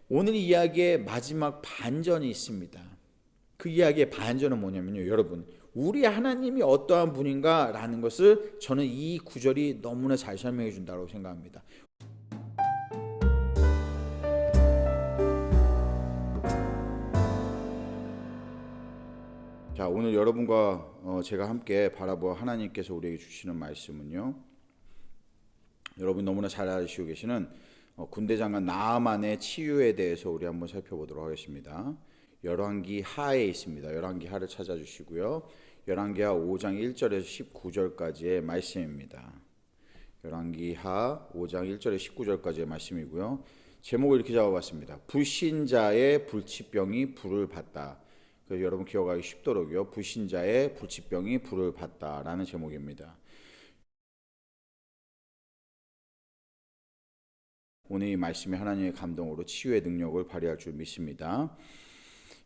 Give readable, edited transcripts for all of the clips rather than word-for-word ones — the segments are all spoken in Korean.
오늘 이야기의 마지막 반전이 있습니다. 그 이야기의 반전은 뭐냐면요, 여러분, 우리 하나님이 어떠한 분인가 라는 것을 저는 이 구절이 너무나 잘 설명해 준다고 생각합니다. 자, 오늘 여러분과 제가 함께 바라보아 하나님께서 우리에게 주시는 말씀은요, 여러분 너무나 잘 아시고 계시는 군대 장관 나아만의 치유에 대해서 우리 한번 살펴보도록 하겠습니다. 열왕기 하에 있습니다. 열왕기 하를 찾아주시고요. 열왕기 하 5장 1절에서 19절까지의 말씀입니다. 열왕기 하 5장 1절에서 19절까지의 말씀이고요. 제목을 이렇게 잡아봤습니다. 불신자의 불치병이 불을 받다. 여러분 기억하기 쉽도록요. 불신자의 불치병이 불을 받다라는 제목입니다. 오늘 이 말씀이 하나님의 감동으로 치유의 능력을 발휘할 줄 믿습니다.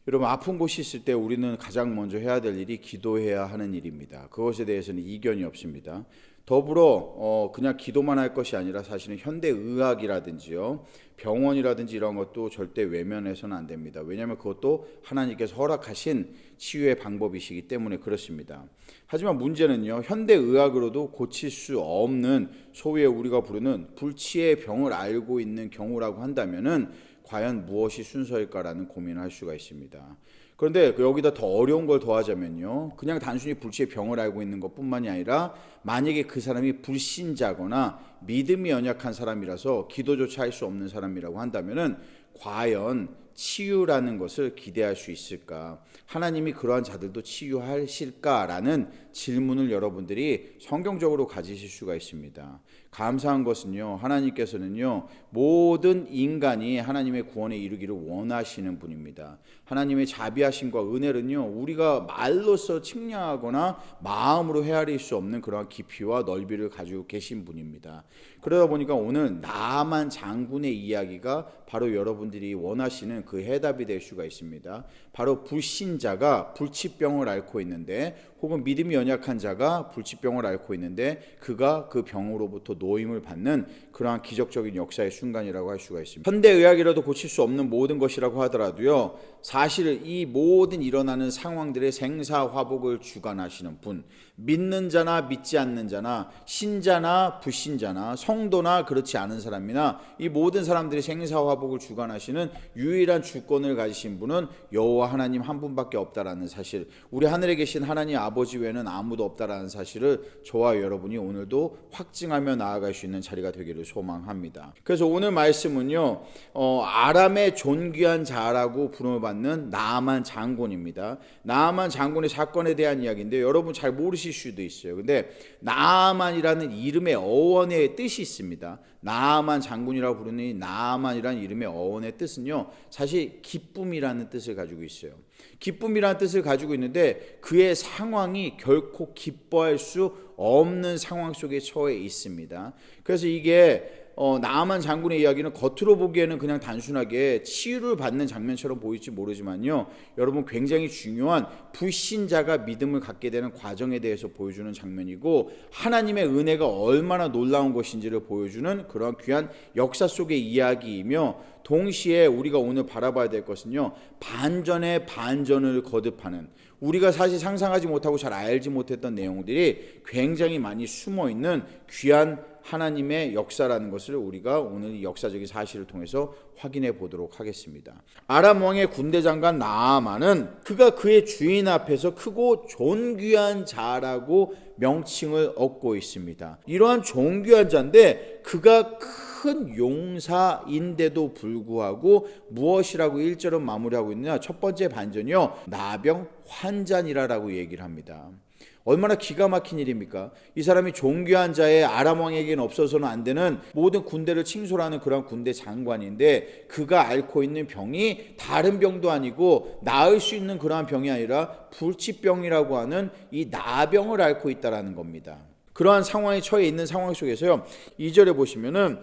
여러분, 아픈 곳이 있을 때 우리는 가장 먼저 해야 될 일이 기도해야 하는 일입니다. 그것에 대해서는 이견이 없습니다. 더불어 그냥 기도만 할 것이 아니라 사실은 현대의학이라든지요, 병원이라든지 이런 것도 절대 외면해서는 안 됩니다. 왜냐하면 그것도 하나님께서 허락하신 치유의 방법이시기 때문에 그렇습니다. 하지만 문제는요, 현대의학으로도 고칠 수 없는 소위에 우리가 부르는 불치의 병을 알고 있는 경우라고 한다면은 과연 무엇이 순서일까라는 고민을 할 수가 있습니다. 그런데 여기다 더 어려운 걸 더하자면요, 그냥 단순히 불치의 병을 알고 있는 것뿐만이 아니라 만약에 그 사람이 불신자거나 믿음이 연약한 사람이라서 기도조차 할 수 없는 사람이라고 한다면은 과연 치유라는 것을 기대할 수 있을까? 하나님이 그러한 자들도 치유하실까라는 질문을 여러분들이 성경적으로 가지실 수가 있습니다. 감사한 것은요, 하나님께서는요, 모든 인간이 하나님의 구원에 이르기를 원하시는 분입니다. 하나님의 자비하심과 은혜는요, 우리가 말로써 측량하거나 마음으로 헤아릴 수 없는 그러한 깊이와 넓이를 가지고 계신 분입니다. 그러다 보니까 오늘 나아만 장군의 이야기가 바로 여러분들이 원하시는 그 해답이 될 수가 있습니다. 바로 불신자가 불치병을 앓고 있는데, 혹은 믿음이 연약한 자가 불치병을 앓고 있는데 그가 그 병으로부터 노임을 받는 그러한 기적적인 역사의 순간이라고 할 수가 있습니다. 현대의학이라도 고칠 수 없는 모든 것이라고 하더라도요, 사실 이 모든 일어나는 상황들의 생사화복을 주관하시는 분, 믿는 자나 믿지 않는 자나 신자나 불신자나 성도나 그렇지 않은 사람이나 이 모든 사람들의 생사화복을 주관하시는 유일한 주권을 가지신 분은 여호와 하나님 한 분밖에 없다라는 사실, 우리 하늘에 계신 하나님 아버지 외에는 아무도 없다라는 사실을 저와 여러분이 오늘도 확증하며 나아갈 수 있는 자리가 되기를 소망합니다. 그래서 오늘 말씀은요, 아람의 존귀한 자라고 부름을 받는 나아만 장군입니다. 나아만 장군의 사건에 대한 이야기인데 여러분 잘 모르실 수도 있어요. 근데 나아만이라는 이름의 어원의 뜻이 있습니다. 나아만 장군이라고 부르는 이 나아만이라는 이름의 어원의 뜻은요, 사실 기쁨이라는 뜻을 가지고 있어요. 기쁨이라는 뜻을 가지고 있는데 그의 상황이 결코 기뻐할 수 없는 상황 속에 처해 있습니다. 그래서 이게 나아만 장군의 이야기는 겉으로 보기에는 그냥 단순하게 치유를 받는 장면처럼 보일지 모르지만요, 여러분 굉장히 중요한 불신자가 믿음을 갖게 되는 과정에 대해서 보여주는 장면이고 하나님의 은혜가 얼마나 놀라운 것인지를 보여주는 그런 귀한 역사 속의 이야기이며, 동시에 우리가 오늘 바라봐야 될 것은요, 반전의 반전을 거듭하는, 우리가 사실 상상하지 못하고 잘 알지 못했던 내용들이 굉장히 많이 숨어있는 귀한 하나님의 역사라는 것을 우리가 오늘 이 역사적인 사실을 통해서 확인해 보도록 하겠습니다. 아람 왕의 군대 장관 나아만은 그가 그의 주인 앞에서 크고 존귀한 자라고 명칭을 얻고 있습니다. 이러한 존귀한 자인데 그가 큰 용사인데도 불구하고 무엇이라고 1절은 마무리하고 있느냐, 첫 번째 반전이요, 나병 환자니라라고 얘기를 합니다. 얼마나 기가 막힌 일입니까? 이 사람이 존귀한 자의 아람 왕에게는 없어서는 안 되는 모든 군대를 칭송하는 그런 군대 장관인데 그가 앓고 있는 병이 다른 병도 아니고 나을 수 있는 그러한 병이 아니라 불치병이라고 하는 이 나병을 앓고 있다라는 겁니다. 그러한 상황에 처해 있는 상황 속에서요, 2절에 보시면은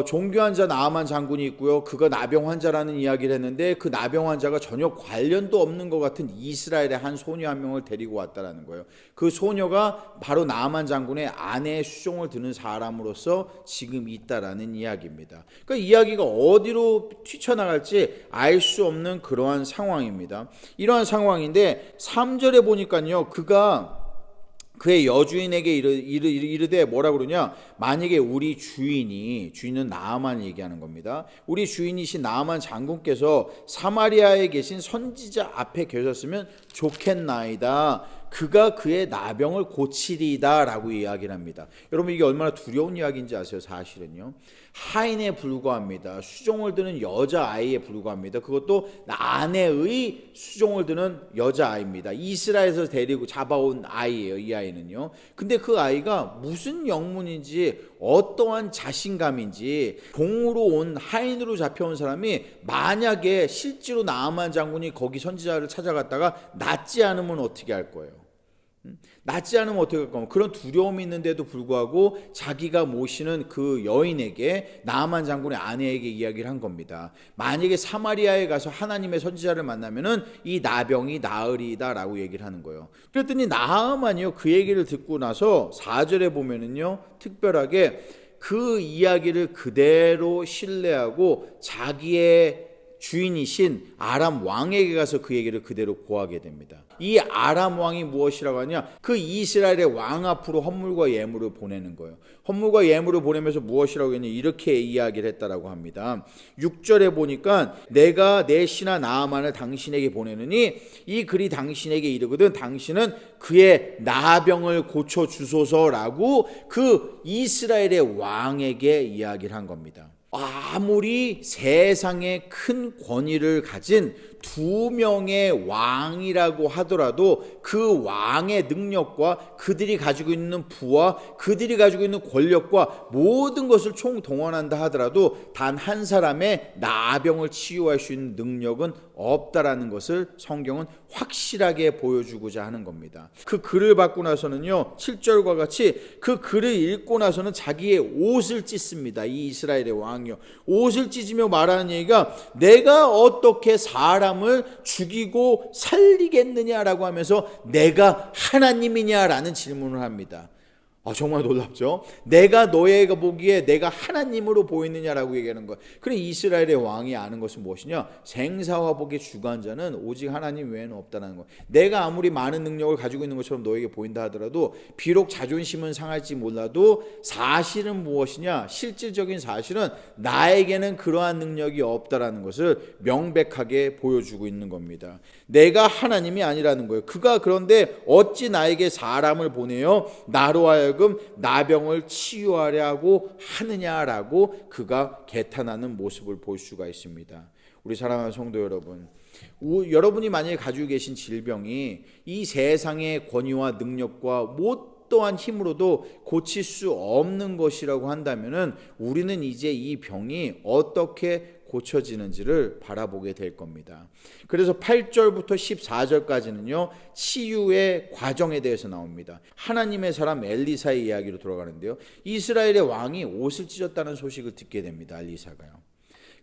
종교 환자 나아만 장군이 있고요, 그가 나병 환자라는 이야기를 했는데 그 나병 환자가 전혀 관련도 없는 것 같은 이스라엘의 한 소녀 한 명을 데리고 왔다라는 거예요. 그 소녀가 바로 나아만 장군의 아내의 수종을 드는 사람으로서 지금 있다라는 이야기입니다. 그러니까 이야기가 어디로 튀쳐나갈지 알 수 없는 그러한 상황입니다. 이러한 상황인데 3절에 보니까요, 그가 그의 여주인에게 이르되 뭐라 그러냐, 만약에 우리 주인은 나아만 얘기하는 겁니다. 우리 주인이신 나아만 장군께서 사마리아에 계신 선지자 앞에 계셨으면 좋겠나이다. 그가 그의 나병을 고치리다 라고 이야기를 합니다. 여러분, 이게 얼마나 두려운 이야기인지 아세요? 사실은요, 하인에 불과합니다. 수종을 드는 여자아이에 불과합니다. 그것도 아내의 수종을 드는 여자아이입니다. 이스라엘에서 데리고 잡아온 아이예요, 이 아이는요. 근데 그 아이가 무슨 영문인지 어떠한 자신감인지, 종으로 온 하인으로 잡혀온 사람이 만약에 실제로 나아만 장군이 거기 선지자를 찾아갔다가 낫지 않으면 어떻게 할 거예요? 낫지 않으면 어떻게 할 거면, 그런 두려움이 있는데도 불구하고 자기가 모시는 그 여인에게, 나아만 장군의 아내에게 이야기를 한 겁니다. 만약에 사마리아에 가서 하나님의 선지자를 만나면은 이 나병이 나으리다 라고 얘기를 하는 거예요. 그랬더니 나아만이요, 그 얘기를 듣고 나서 4절에 보면은요, 특별하게 그 이야기를 그대로 신뢰하고 자기의 주인이신 아람 왕에게 가서 그 얘기를 그대로 고하게 됩니다. 이 아람 왕이 무엇이라고 하냐, 그 이스라엘의 왕 앞으로 헌물과 예물을 보내는 거예요. 헌물과 예물을 보내면서 무엇이라고 했냐, 이렇게 이야기를 했다라고 합니다. 6절에 보니까 내가 내 신하 나아만을 당신에게 보내느니 이 글이 당신에게 이르거든 당신은 그의 나병을 고쳐주소서라고 그 이스라엘의 왕에게 이야기를 한 겁니다. 아무리 세상에 큰 권위를 가진 두 명의 왕이라고 하더라도 그 왕의 능력과 그들이 가지고 있는 부와 그들이 가지고 있는 권력과 모든 것을 총동원한다 하더라도 단 한 사람의 나병을 치유할 수 있는 능력은 없다라는 것을 성경은 확실하게 보여주고자 하는 겁니다. 그 글을 받고 나서는요, 7절과 같이 그 글을 읽고 나서는 자기의 옷을 찢습니다. 이 이스라엘의 왕이요, 옷을 찢으며 말하는 얘기가, 내가 어떻게 사람을 죽이고 살리겠느냐라고 하면서 내가 하나님이냐라는 질문을 합니다. 정말 놀랍죠? 내가 너희가 보기에 내가 하나님으로 보이느냐라고 얘기하는 거예요. 그래, 이스라엘의 왕이 아는 것은 무엇이냐? 생사화복의 주관자는 오직 하나님 외에는 없다는 거예요. 내가 아무리 많은 능력을 가지고 있는 것처럼 너에게 보인다 하더라도, 비록 자존심은 상할지 몰라도 사실은 무엇이냐? 실질적인 사실은 나에게는 그러한 능력이 없다라는 것을 명백하게 보여주고 있는 겁니다. 내가 하나님이 아니라는 거예요. 그가 그런데 어찌 나에게 사람을 보내어 나로 하여금 나병을 치유하려고 하느냐라고 그가 개탄하는 모습을 볼 수가 있습니다. 우리 사랑하는 성도 여러분, 여러분이 만약에 가지고 계신 질병이 이 세상의 권위와 능력과 또한 힘으로도 고칠 수 없는 것이라고 한다면은 우리는 이제 이 병이 어떻게 고쳐지는지를 바라보게 될 겁니다. 그래서 8절부터 14절까지는요, 치유의 과정에 대해서 나옵니다. 하나님의 사람 엘리사의 이야기로 돌아가는데요, 이스라엘의 왕이 옷을 찢었다는 소식을 듣게 됩니다. 엘리사가요.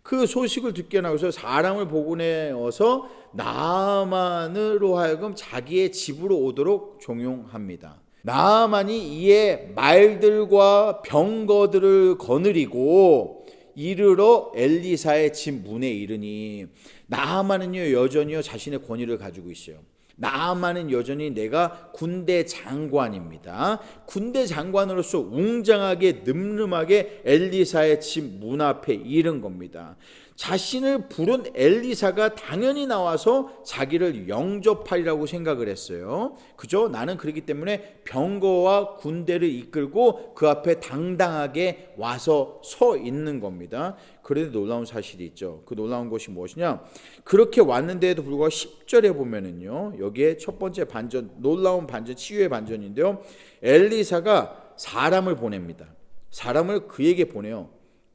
그 소식을 듣게 나서 사람을 보내어서 나아만으로 하여금 자기의 집으로 오도록 종용합니다. 나아만이 이에 말들과 병거들을 거느리고 이르러 엘리사의 집 문에 이르니, 나아만은요 여전히요 자신의 권위를 가지고 있어요. 나아만은 여전히 내가 군대 장관입니다. 군대 장관으로서 웅장하게 늠름하게 엘리사의 집 문 앞에 이른 겁니다. 자신을 부른 엘리사가 당연히 나와서 자기를 영접하리라고 생각을 했어요. 그죠? 나는 그렇기 때문에 병거와 군대를 이끌고 그 앞에 당당하게 와서 서 있는 겁니다. 그런데 놀라운 사실이 있죠. 그 놀라운 것이 무엇이냐? 그렇게 왔는데도 불구하고 10절에 보면은요, 여기에 첫 번째 반전, 놀라운 반전, 치유의 반전인데요, 엘리사가 사람을 보냅니다. 사람을 그에게 보내요.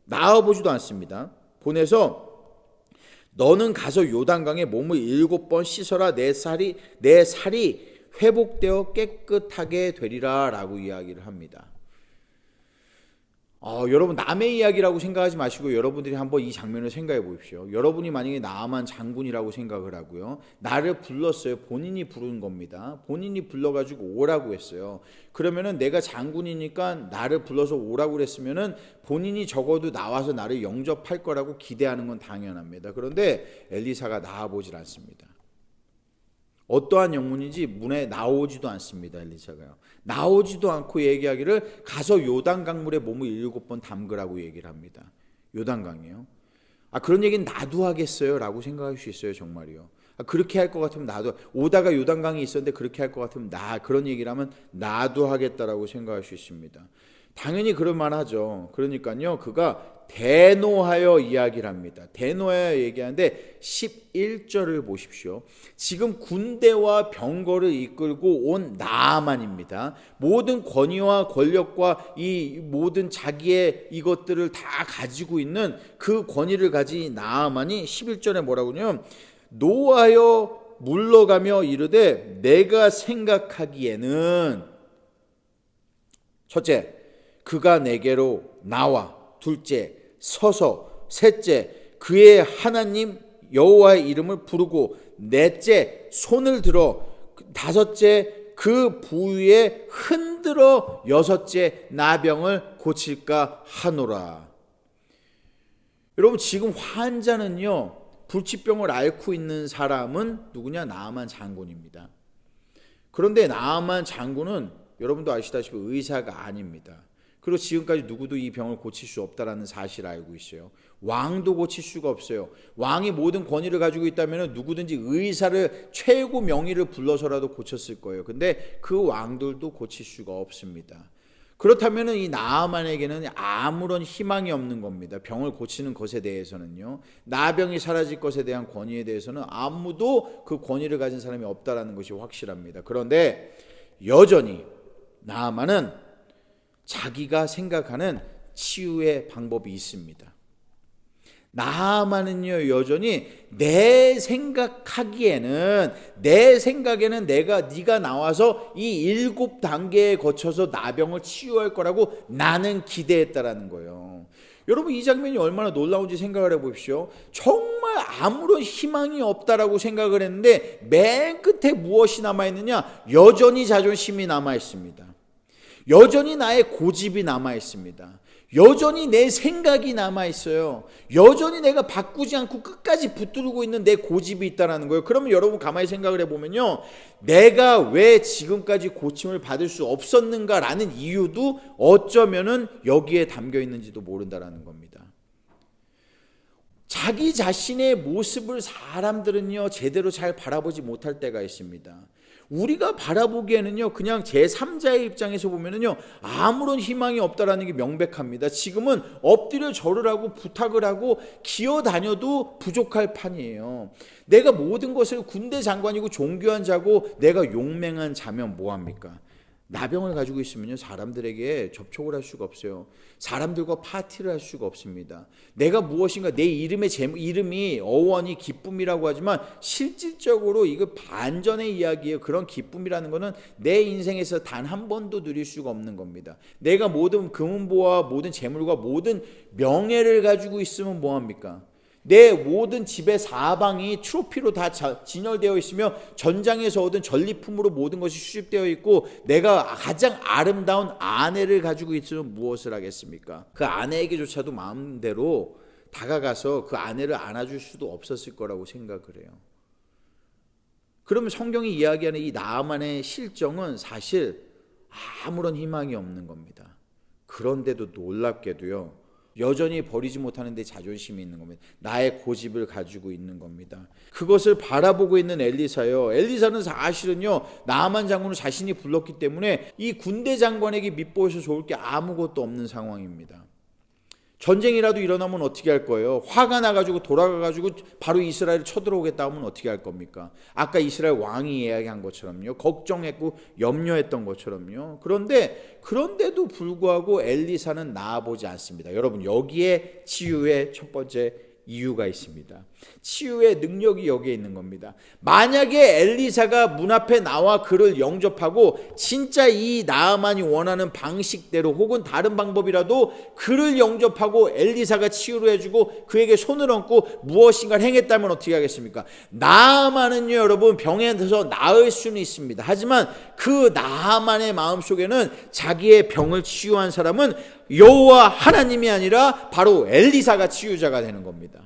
나와보지도 않습니다. 보내서 너는 가서 요단강에 몸을 7번 씻어라. 내 살이 회복되어 깨끗하게 되리라라고 이야기를 합니다. 여러분 남의 이야기라고 생각하지 마시고 여러분들이 한번 이 장면을 생각해 보십시오. 여러분이 만약에 나아만 장군이라고 생각을 하고요. 나를 불렀어요. 본인이 부른 겁니다. 본인이 불러가지고 오라고 했어요. 그러면은 내가 장군이니까 나를 불러서 오라고 그랬으면은 본인이 적어도 나와서 나를 영접할 거라고 기대하는 건 당연합니다. 그런데 엘리사가 나와보질 않습니다. 어떠한 영문인지 문에 나오지도 않습니다. 엘리사가요. 나오지도 않고 얘기하기를 가서 요단 강물에 몸을 7번 담그라고 얘기를 합니다. 요단강이요. 그런 얘기는 나도 하겠어요 라고 생각할 수 있어요. 정말이요. 그렇게 할 것 같으면 나도, 오다가 요단강이 있었는데 그렇게 할 것 같으면 그런 얘기를 하면 나도 하겠다라고 생각할 수 있습니다. 당연히 그럴 만하죠. 그러니까요, 그가 대노하여 이야기를 합니다. 대노하여 얘기하는데 11절을 보십시오. 지금 군대와 병거를 이끌고 온 나아만입니다. 모든 권위와 권력과 이 모든 자기의 이것들을 다 가지고 있는 그 권위를 가진 나아만이 11절에 뭐라고요? 노하여 물러가며 이르되 내가 생각하기에는 첫째, 그가 내게로 나와, 둘째, 서서, 셋째, 그의 하나님 여호와의 이름을 부르고, 넷째, 손을 들어, 다섯째, 그 부위에 흔들어, 여섯째, 나병을 고칠까 하노라. 여러분, 지금 환자는요, 불치병을 앓고 있는 사람은 누구냐? 나아만 장군입니다. 그런데 나아만 장군은 여러분도 아시다시피 의사가 아닙니다. 그리고 지금까지 누구도 이 병을 고칠 수 없다라는 사실을 알고 있어요. 왕도 고칠 수가 없어요. 왕이 모든 권위를 가지고 있다면 누구든지 의사를 최고 명의를 불러서라도 고쳤을 거예요. 근데 그 왕들도 고칠 수가 없습니다. 그렇다면 이 나아만에게는 아무런 희망이 없는 겁니다. 병을 고치는 것에 대해서는요. 나병이 사라질 것에 대한 권위에 대해서는 아무도 그 권위를 가진 사람이 없다라는 것이 확실합니다. 그런데 여전히 나아만은 자기가 생각하는 치유의 방법이 있습니다. 나아만은요, 여전히 내 생각에는 네가 나와서 이 7단계에 거쳐서 나병을 치유할 거라고 나는 기대했다라는 거예요. 여러분, 이 장면이 얼마나 놀라운지 생각을 해보십시오. 정말 아무런 희망이 없다라고 생각을 했는데 맨 끝에 무엇이 남아있느냐? 여전히 자존심이 남아있습니다. 여전히 나의 고집이 남아있습니다. 여전히 내 생각이 남아있어요. 여전히 내가 바꾸지 않고 끝까지 붙들고 있는 내 고집이 있다는 거예요. 그러면 여러분 가만히 생각을 해보면요, 내가 왜 지금까지 고침을 받을 수 없었는가라는 이유도 어쩌면은 여기에 담겨 있는지도 모른다라는 겁니다. 자기 자신의 모습을 사람들은요 제대로 잘 바라보지 못할 때가 있습니다. 우리가 바라보기에는요 그냥 제3자의 입장에서 보면은요 아무런 희망이 없다라는 게 명백합니다. 지금은 엎드려 절을 하고 부탁을 하고 기어다녀도 부족할 판이에요. 내가 모든 것을 군대 장관이고 존귀한 자고 내가 용맹한 자면 뭐합니까? 나병을 가지고 있으면요 사람들에게 접촉을 할 수가 없어요. 사람들과 파티를 할 수가 없습니다. 내가 무엇인가 내 이름이 어원이 기쁨이라고 하지만 실질적으로 이거 반전의 이야기예요. 그런 기쁨이라는 거는 내 인생에서 단 한 번도 누릴 수가 없는 겁니다. 내가 모든 금은보와 모든 재물과 모든 명예를 가지고 있으면 뭐합니까? 내 모든 집의 사방이 트로피로 다 진열되어 있으며 전장에서 얻은 전리품으로 모든 것이 수집되어 있고 내가 가장 아름다운 아내를 가지고 있으면 무엇을 하겠습니까? 그 아내에게조차도 마음대로 다가가서 그 아내를 안아줄 수도 없었을 거라고 생각을 해요. 그러면 성경이 이야기하는 이 나아만의 실정은 사실 아무런 희망이 없는 겁니다. 그런데도 놀랍게도요 여전히 버리지 못하는 데 자존심이 있는 겁니다. 나의 고집을 가지고 있는 겁니다. 그것을 바라보고 있는 엘리사요. 엘리사는 사실은요 나아만 장군을 자신이 불렀기 때문에 이 군대 장관에게 밉보여서 좋을 게 아무것도 없는 상황입니다. 전쟁이라도 일어나면 어떻게 할 거예요? 화가 나가지고 돌아가가지고 바로 이스라엘을 쳐들어오겠다 하면 어떻게 할 겁니까? 아까 이스라엘 왕이 이야기한 것처럼요. 걱정했고 염려했던 것처럼요. 그런데도 불구하고 엘리사는 나아보지 않습니다. 여러분 여기에 치유의 첫 번째 이유가 있습니다. 치유의 능력이 여기에 있는 겁니다. 만약에 엘리사가 문 앞에 나와 그를 영접하고 진짜 이 나아만이 원하는 방식대로 혹은 다른 방법이라도 그를 영접하고 엘리사가 치유를 해주고 그에게 손을 얹고 무엇인가를 행했다면 어떻게 하겠습니까? 나아만은요 여러분 병에 들어서 나을 수는 있습니다. 하지만 그 나아만의 마음속에는 자기의 병을 치유한 사람은 여호와 하나님이 아니라 바로 엘리사가 치유자가 되는 겁니다.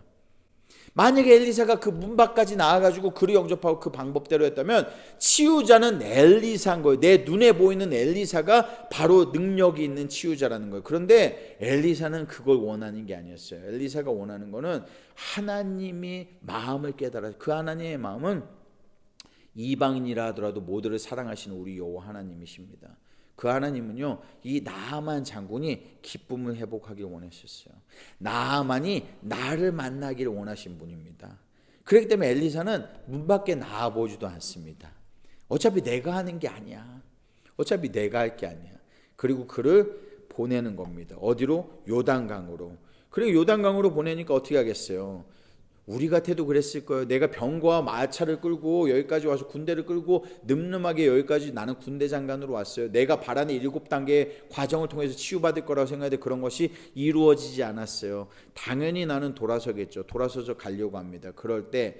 만약에 엘리사가 그 문 밖까지 나와가지고 그를 영접하고 그 방법대로 했다면 치유자는 엘리사인 거예요. 내 눈에 보이는 엘리사가 바로 능력이 있는 치유자라는 거예요. 그런데 엘리사는 그걸 원하는 게 아니었어요. 엘리사가 원하는 거는 하나님이 마음을 깨달아. 그 하나님의 마음은 이방인이라 하더라도 모두를 사랑하시는 우리 여호와 하나님이십니다. 그 하나님은요 이 나아만 장군이 기쁨을 회복하길 원하셨어요. 나아만이 나를 만나기를 원하신 분입니다. 그렇기 때문에 엘리사는 문 밖에 나와보지도 않습니다. 어차피 내가 하는 게 아니야. 어차피 내가 할 게 아니야. 그리고 그를 보내는 겁니다. 어디로? 요단강으로. 그리고 요단강으로 보내니까 어떻게 하겠어요? 우리 같아도 그랬을 거예요. 내가 병과 마차를 끌고 여기까지 와서 군대를 끌고 늠름하게 여기까지 나는 군대 장관으로 왔어요. 내가 바라는 7단계의 과정을 통해서 치유받을 거라고 생각했는데 그런 것이 이루어지지 않았어요. 당연히 나는 돌아서겠죠. 돌아서서 가려고 합니다. 그럴 때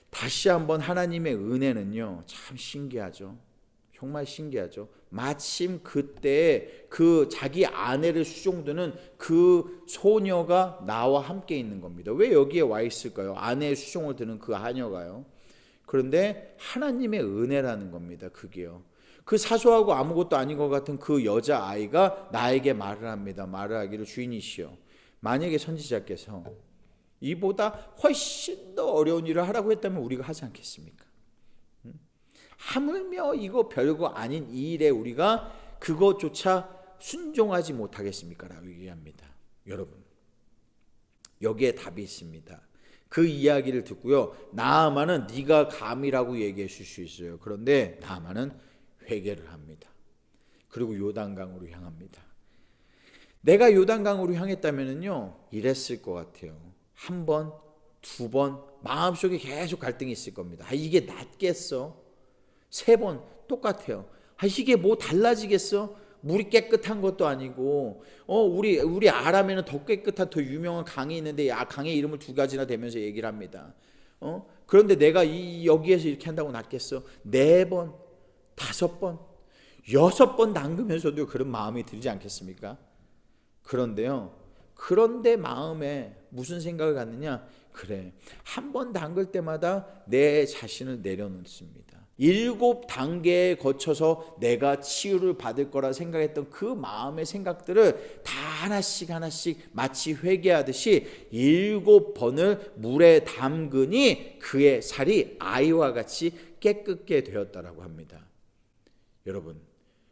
다시 한번 하나님의 은혜는요 참 신기하죠. 정말 신기하죠. 마침 그때 그 자기 아내를 수종드는 그 소녀가 나와 함께 있는 겁니다. 왜 여기에 와 있을까요? 아내의 수종을 드는 그 하녀가요. 그런데 하나님의 은혜라는 겁니다. 그게요. 그 사소하고 아무것도 아닌 것 같은 그 여자아이가 나에게 말을 합니다. 말을 하기를 주인이시여 만약에 선지자께서 이보다 훨씬 더 어려운 일을 하라고 했다면 우리가 하지 않겠습니까? 하물며 이거 별거 아닌 이 일에 우리가 그것조차 순종하지 못하겠습니까? 라고 얘기합니다. 여러분 여기에 답이 있습니다. 그 이야기를 듣고요 나아만은 네가 감이라고 얘기해 줄 수 있어요. 그런데 나아만은 회개를 합니다. 그리고 요단강으로 향합니다. 내가 요단강으로 향했다면요 이랬을 것 같아요. 한 번, 두 번 마음속에 계속 갈등이 있을 겁니다. 이게 낫겠어? 3번 똑같아요. 이게 뭐 달라지겠어? 물이 깨끗한 것도 아니고 우리 아람에는 더 깨끗한 더 유명한 강이 있는데 강의 이름을 2가지나 대면서 얘기를 합니다. 그런데 내가 여기에서 이렇게 한다고 낫겠어? 4번, 5번, 6번 담그면서도 그런 마음이 들지 않겠습니까? 그런데 마음에 무슨 생각을 갖느냐? 그래, 한 번 담글 때마다 내 자신을 내려놓습니다. 7단계에 거쳐서 내가 치유를 받을 거라 생각했던 그 마음의 생각들을 다 하나씩 마치 회개하듯이 7번을 물에 담그니 그의 살이 아이와 같이 깨끗게 되었다라고 합니다. 여러분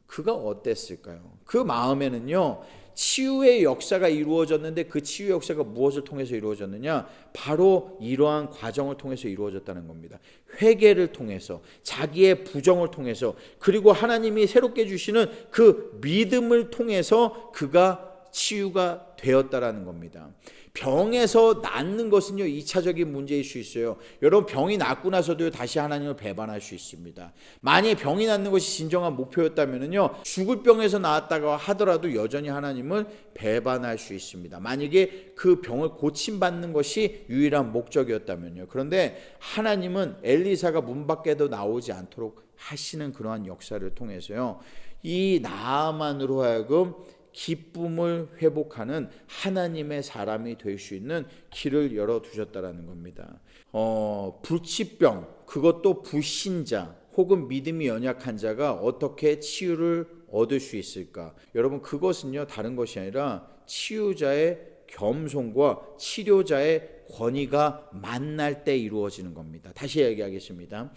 그가 어땠을까요? 그 마음에는요 치유의 역사가 이루어졌는데 그 치유 역사가 무엇을 통해서 이루어졌느냐? 바로 이러한 과정을 통해서 이루어졌다는 겁니다. 회개를 통해서, 자기의 부정을 통해서, 그리고 하나님이 새롭게 주시는 그 믿음을 통해서 그가 치유가 되었다라는 겁니다. 병에서 낫는 것은요 2차적인 문제일 수 있어요. 여러분 병이 낫고 나서도 다시 하나님을 배반할 수 있습니다. 만약에 병이 낫는 것이 진정한 목표였다면요 죽을 병에서 나았다고 하더라도 여전히 하나님을 배반할 수 있습니다. 만약에 그 병을 고침받는 것이 유일한 목적이었다면요. 그런데 하나님은 엘리사가 문 밖에도 나오지 않도록 하시는 그러한 역사를 통해서요 이 나아만으로 하여금 기쁨을 회복하는 하나님의 사람이 될 수 있는 길을 열어두셨다라는 겁니다. 불치병, 그것도 불신자 혹은 믿음이 연약한 자가 어떻게 치유를 얻을 수 있을까? 여러분 그것은요 다른 것이 아니라 치유자의 겸손과 치료자의 권위가 만날 때 이루어지는 겁니다. 다시 얘기하겠습니다.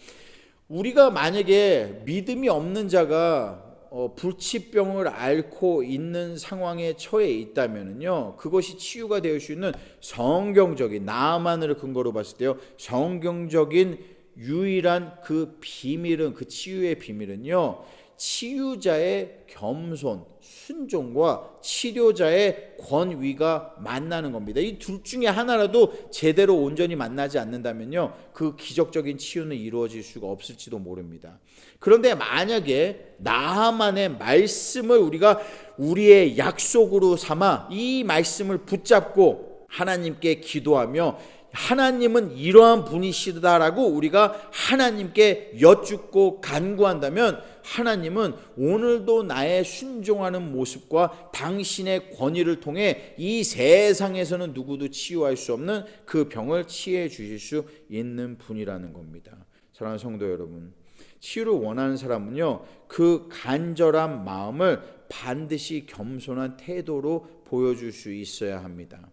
우리가 만약에 믿음이 없는 자가 불치병을 앓고 있는 상황에 처해 있다면요 그것이 치유가 될 수 있는 성경적인 나아만을 근거로 봤을 때요 성경적인 유일한 그 비밀은 그 치유의 비밀은요 치유자의 겸손, 순종과 치료자의 권위가 만나는 겁니다. 이 둘 중에 하나라도 제대로 온전히 만나지 않는다면요, 그 기적적인 치유는 이루어질 수가 없을지도 모릅니다. 그런데 만약에 나하만의 말씀을 우리가 우리의 약속으로 삼아 이 말씀을 붙잡고 하나님께 기도하며 하나님은 이러한 분이시다라고 우리가 하나님께 여쭙고 간구한다면 하나님은 오늘도 나의 순종하는 모습과 당신의 권위를 통해 이 세상에서는 누구도 치유할 수 없는 그 병을 치유해 주실 수 있는 분이라는 겁니다. 사랑하는 성도 여러분, 치유를 원하는 사람은요, 그 간절한 마음을 반드시 겸손한 태도로 보여줄 수 있어야 합니다.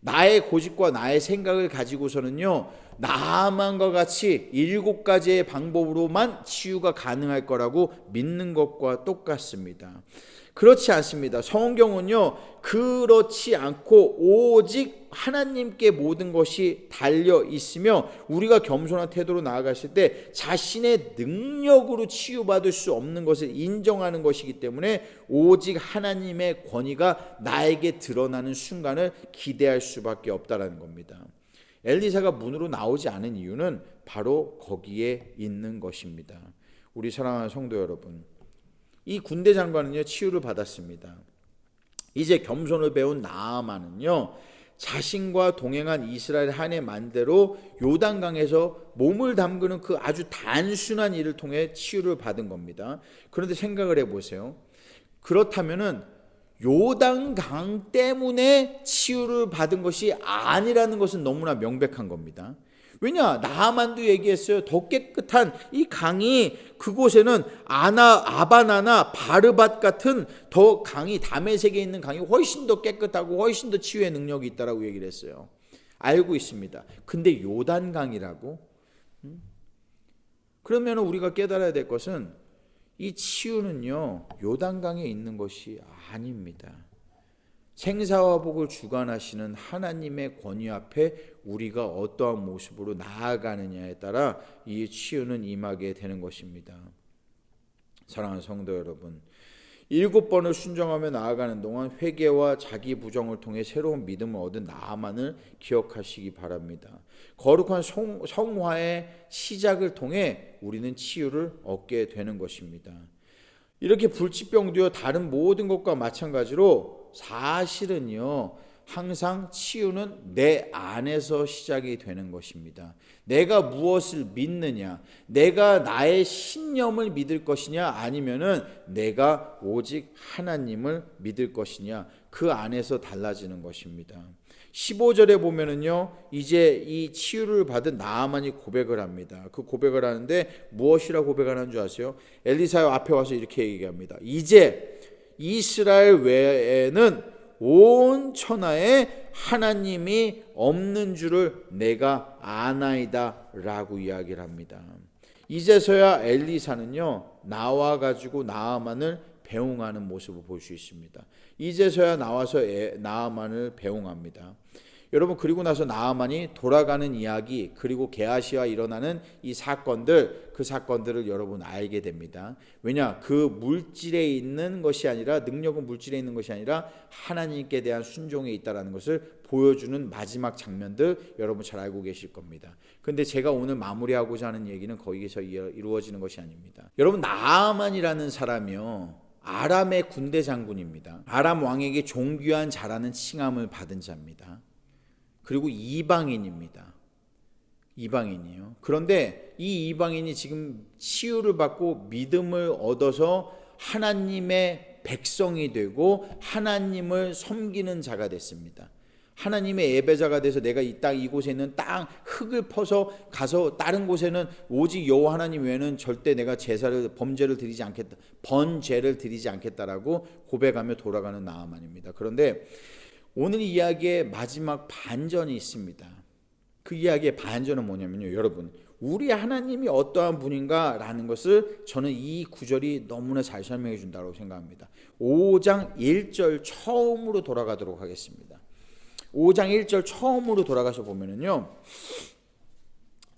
나의 고집과 나의 생각을 가지고서는요, 나만과 같이 7가지의 방법으로만 치유가 가능할 거라고 믿는 것과 똑같습니다. 그렇지 않습니다. 성경은요, 그렇지 않고 오직 하나님께 모든 것이 달려 있으며 우리가 겸손한 태도로 나아갔을 때 자신의 능력으로 치유받을 수 없는 것을 인정하는 것이기 때문에 오직 하나님의 권위가 나에게 드러나는 순간을 기대할 수밖에 없다는 겁니다. 엘리사가 문으로 나오지 않은 이유는 바로 거기에 있는 것입니다. 우리 사랑하는 성도 여러분, 이 군대 장관은요, 치유를 받았습니다. 이제 겸손을 배운 나아만은요, 자신과 동행한 이스라엘 한 해 만대로 요단강에서 몸을 담그는 그 아주 단순한 일을 통해 치유를 받은 겁니다. 그런데 생각을 해보세요. 그렇다면은 요단강 때문에 치유를 받은 것이 아니라는 것은 너무나 명백한 겁니다. 왜냐, 나하만도 얘기했어요. 더 깨끗한 이 강이, 그곳에는 아바나나 바르밧 같은 더 강이, 다메섹에 있는 강이 훨씬 더 깨끗하고 훨씬 더 치유의 능력이 있다라고 얘기를 했어요. 알고 있습니다. 근데 요단강이라고? 그러면 우리가 깨달아야 될 것은 이 치유는요, 요단강에 있는 것이 아닙니다. 생사와 복을 주관하시는 하나님의 권위 앞에 우리가 어떠한 모습으로 나아가느냐에 따라 이 치유는 임하게 되는 것입니다. 사랑하는 성도 여러분, 7번을 순종하며 나아가는 동안 회개와 자기 부정을 통해 새로운 믿음을 얻은 나아만을 기억하시기 바랍니다. 거룩한 성화의 시작을 통해 우리는 치유를 얻게 되는 것입니다. 이렇게 불치병도요, 다른 모든 것과 마찬가지로 사실은요, 항상 치유는 내 안에서 시작이 되는 것입니다. 내가 무엇을 믿느냐, 내가 나의 신념을 믿을 것이냐, 아니면은 내가 오직 하나님을 믿을 것이냐, 그 안에서 달라지는 것입니다. 15절에 보면은요, 이제 이 치유를 받은 나아만이 고백을 합니다. 그 고백을 하는데 무엇이라 고백하는 줄 아세요? 엘리사 앞에 와서 이렇게 얘기합니다. 이제 이스라엘 외에는 온 천하에 하나님이 없는 줄을 내가 아나이다 라고 이야기를 합니다. 이제서야 엘리사는요, 나와 가지고 나아만을 배웅하는 모습을 볼 수 있습니다. 이제서야 나와서 나아만을 배웅합니다. 여러분, 그리고 나서 나아만이 돌아가는 이야기, 그리고 게하시와 일어나는 이 사건들, 그 사건들을 여러분 알게 됩니다. 왜냐, 그 물질에 있는 것이 아니라, 능력은 물질에 있는 것이 아니라 하나님께 대한 순종에 있다라는 것을 보여주는 마지막 장면들 여러분 잘 알고 계실 겁니다. 근데 제가 오늘 마무리하고자 하는 얘기는 거기서 이루어지는 것이 아닙니다. 여러분, 나아만이라는 사람이요, 아람의 군대 장군입니다. 아람 왕에게 존귀한 자라는 칭함을 받은 자입니다. 그리고 이방인입니다. 이방인이에요. 그런데 이 이방인이 지금 치유를 받고 믿음을 얻어서 하나님의 백성이 되고 하나님을 섬기는 자가 됐습니다. 하나님의 예배자가 돼서 내가 이 땅 이곳에 있는 땅 흙을 퍼서 가서 다른 곳에는 오직 여호와 하나님 외에는 절대 내가 번제를 드리지 않겠다라고 고백하며 돌아가는 나아만입니다. 그런데 오늘 이야기의 마지막 반전이 있습니다. 그 이야기의 반전은 뭐냐면요, 여러분, 우리 하나님이 어떠한 분인가 라는 것을 저는 이 구절이 너무나 잘 설명해 준다고 생각합니다. 5장 1절 처음으로 돌아가도록 하겠습니다. 5장 1절 처음으로 돌아가서 보면은요,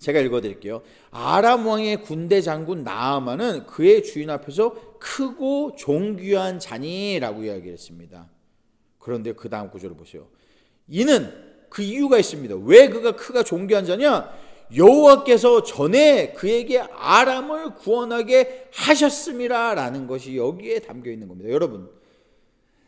제가 읽어드릴게요. 아람 왕의 군대 장군 나아만은 그의 주인 앞에서 크고 존귀한 자니라고 이야기했습니다. 그런데 그 다음 구절을 보세요. 이는 그 이유가 있습니다. 왜 그가 크가 존귀한 자냐? 여호와께서 전에 그에게 아람을 구원하게 하셨음이라 라는 것이 여기에 담겨 있는 겁니다. 여러분,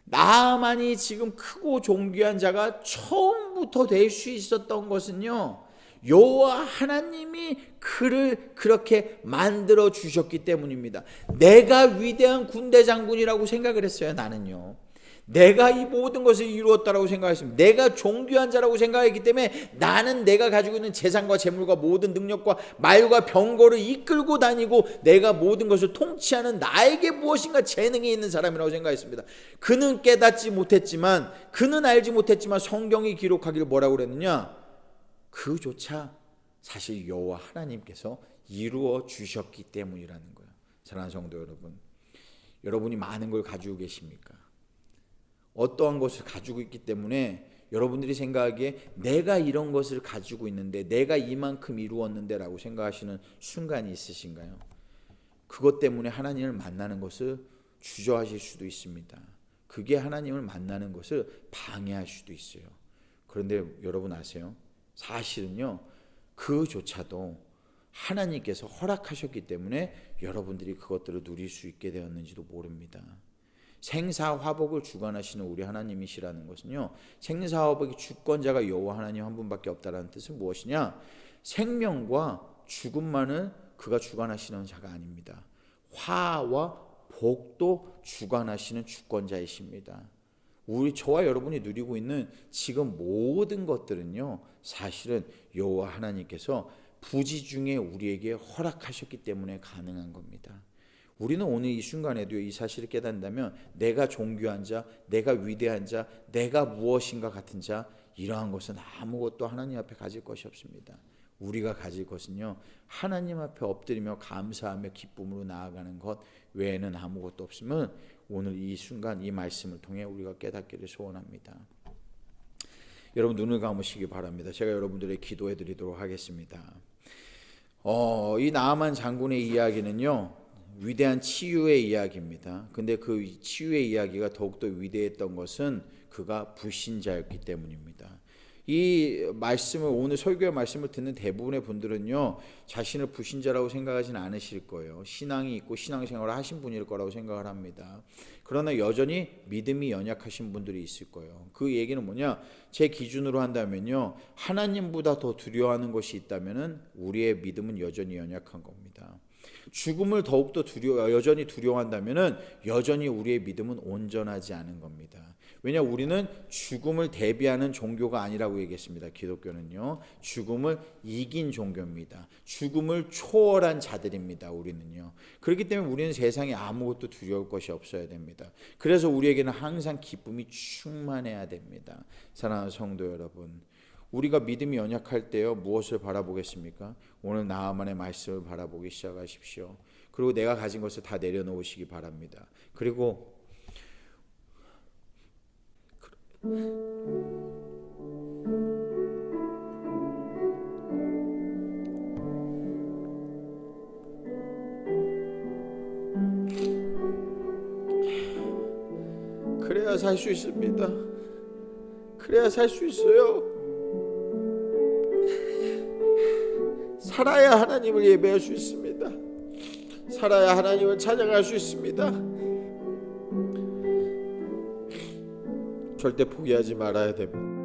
나아만이 지금 크고 존귀한 자가 처음부터 될 수 있었던 것은요, 여호와 하나님이 그를 그렇게 만들어 주셨기 때문입니다. 내가 위대한 군대 장군이라고 생각을 했어요. 나는요, 내가 이 모든 것을 이루었다라고 생각했습니다. 내가 존귀한 자라고 생각했기 때문에 나는 내가 가지고 있는 재산과 재물과 모든 능력과 말과 병거를 이끌고 다니고 내가 모든 것을 통치하는 나에게 무엇인가 재능이 있는 사람이라고 생각했습니다. 그는 깨닫지 못했지만, 그는 알지 못했지만 성경이 기록하기를 뭐라고 그랬느냐? 그조차 사실 여호와 하나님께서 이루어 주셨기 때문이라는 거예요. 사랑하는 성도 여러분, 여러분이 많은 걸 가지고 계십니까? 어떠한 것을 가지고 있기 때문에 여러분들이 생각하기에 내가 이런 것을 가지고 있는데, 내가 이만큼 이루었는데 라고 생각하시는 순간이 있으신가요? 그것 때문에 하나님을 만나는 것을 주저하실 수도 있습니다. 그게 하나님을 만나는 것을 방해할 수도 있어요. 그런데 여러분 아세요? 사실은요, 그조차도 하나님께서 허락하셨기 때문에 여러분들이 그것들을 누릴 수 있게 되었는지도 모릅니다. 생사화복을 주관하시는 우리 하나님이시라는 것은요, 생사화복의 주권자가 여호와 하나님 한 분밖에 없다라는 뜻은 무엇이냐? 생명과 죽음만을 그가 주관하시는 자가 아닙니다. 화와 복도 주관하시는 주권자이십니다. 저와 여러분이 누리고 있는 지금 모든 것들은요, 사실은 여호와 하나님께서 부지 중에 우리에게 허락하셨기 때문에 가능한 겁니다. 우리는 오늘 이 순간에도 이 사실을 깨닫는다면, 내가 존귀한 자, 내가 위대한 자, 내가 무엇인가 같은 자, 이러한 것은 아무것도 하나님 앞에 가질 것이 없습니다. 우리가 가질 것은요, 하나님 앞에 엎드리며 감사하며 기쁨으로 나아가는 것 외에는 아무것도 없음을 오늘 이 순간 이 말씀을 통해 우리가 깨닫기를 소원합니다. 여러분, 눈을 감으시기 바랍니다. 제가 여러분들의 기도해 드리도록 하겠습니다. 이 나아만 장군의 이야기는요, 위대한 치유의 이야기입니다. 근데 그 치유의 이야기가 더욱더 위대했던 것은 그가 불신자였기 때문입니다. 이 말씀을, 오늘 설교의 말씀을 듣는 대부분의 분들은요, 자신을 불신자라고 생각하지는 않으실 거예요. 신앙이 있고 신앙생활을 하신 분일 거라고 생각을 합니다. 그러나 여전히 믿음이 연약하신 분들이 있을 거예요. 그 얘기는 뭐냐? 제 기준으로 한다면요, 하나님보다 더 두려워하는 것이 있다면 우리의 믿음은 여전히 연약한 겁니다. 죽음을 더욱더 여전히 두려워한다면 여전히 우리의 믿음은 온전하지 않은 겁니다. 왜냐, 우리는 죽음을 대비하는 종교가 아니라고 얘기했습니다. 기독교는요, 죽음을 이긴 종교입니다. 죽음을 초월한 자들입니다. 우리는요. 그렇기 때문에 우리는 세상에 아무것도 두려울 것이 없어야 됩니다. 그래서 우리에게는 항상 기쁨이 충만해야 됩니다. 사랑하는 성도 여러분, 우리가 믿음이 연약할 때요, 무엇을 바라보겠습니까? 오늘 나아만의 말씀을 바라보기 시작하십시오. 그리고 내가 가진 것을 다 내려놓으시기 바랍니다. 그리고 그래야 살 수 있습니다. 그래야 살 수 있어요. 살아야 하나님을 예배할 수 있습니다. 살아야 하나님을 찬양할 수 있습니다. 절대 포기하지 말아야 됩니다.